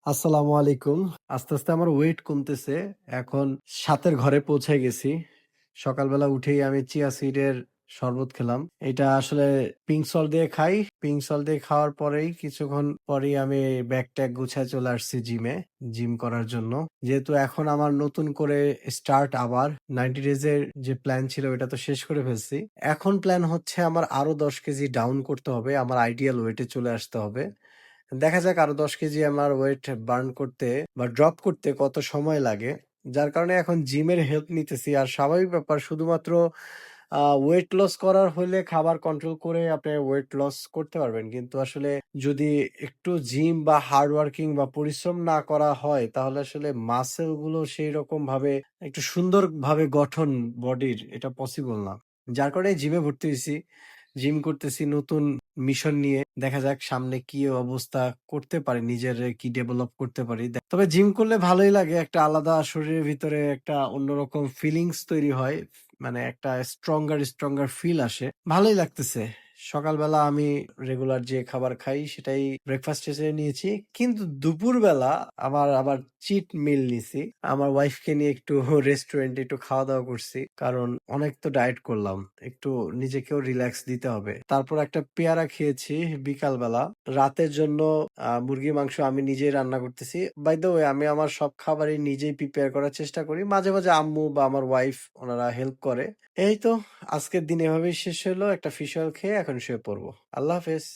আসসালামু আলাইকুম। আস্তে, আস্তে আমার ওয়েট কমতেছে। এখন ৭ এর ঘরে পৌঁছে গেছি। সকালবেলা উঠেই আমি চিয়া সিডের শরবত খেলাম। এটা আসলে পিঙ্ক সল্ট দিয়ে খাই। পিঙ্ক সল্ট দিয়ে খাওয়ার পরেই কিছুক্ষণ পরেই আমি ব্যাগ-ট্যাগ গুছায় চলে আসছি জিম করার জন্য। যেহেতু এখন আমার নতুন করে স্টার্ট আবার 90 ডেজ এর যে প্ল্যান ছিল ওটা তো শেষ করে ফেলছি। এখন প্ল্যান হচ্ছে আমার আরো ১০ কেজি ডাউন করতে হবে। আমার আইডিয়াল ওয়েট এ চলে আসতে হবে। দেখা যাক আরো ১০ কেজি আমার ওয়েট বার্ন করতে বা ড্রপ করতে কত সময় লাগে। যার কারণে এখন জিমের হেল্প নিতেছি। আর স্বাভাবিক ব্যাপার শুধুমাত্র ওয়েট লস করার হলে খাবার কন্ট্রোল করে আপনি ওয়েট লস করতে পারবেন। কিন্তু আসলে যদি একটু জিম বা হার্ড ওয়ার্কিং বা পরিশ্রম না করা হয় তাহলে আসলে মাসল গুলো সেইরকম ভাবে একটু সুন্দরভাবে গঠন বডির এটা পসিবল না। যার কারণে জিমে ভর্তি হইছি। জিম করতেছি নতুন মিশন নিয়ে। দেখা যাক সামনে কি অবস্থা করতে পারি, নিজেরে কি ডেভেলপ করতে পারি। তবে জিম করলে ভালোই লাগে। একটা আলাদা শরীরের ভিতরে একটা অন্যরকম ফিলিংস তৈরি হয়। মানে একটা স্ট্রঙ্গার ফিল আসে। ভালোই লাগতেছে। সকালবেলা আমি রেগুলার যে খাবার খাই সেটাই ব্রেকফাস্ট হিসেবে নিয়েছি। কিন্তু দুপুরবেলা আমার আবার চিট মিল নিছি। আমার ওয়াইফকে নিয়ে একটু রেস্টুরেন্টে একটু খাওয়া-দাওয়া করছি। কারণ অনেক তো ডায়েট করলাম। একটু নিজেকেও রিল্যাক্স দিতে হবে। তারপর একটা পেয়ারা খেয়েছি বিকালবেলা। রাতের জন্য মুরগির মাংস আমি নিজেই রান্না করতেছি। বাই দ্য ওয়ে আমি আমার সব খাবারই নিজেই প্রিপেয়ার করার চেষ্টা করি। মাঝে, মাঝে আম্মু বা আমার ওয়াইফ ওনারা হেল্প করে। এই তো আজকের দিন এভাবেই শেষ হলো। একটা ফিশ অয়েল খেয়ে এখন শুয়ে পড়বো। আল্লাহ হাফেজ।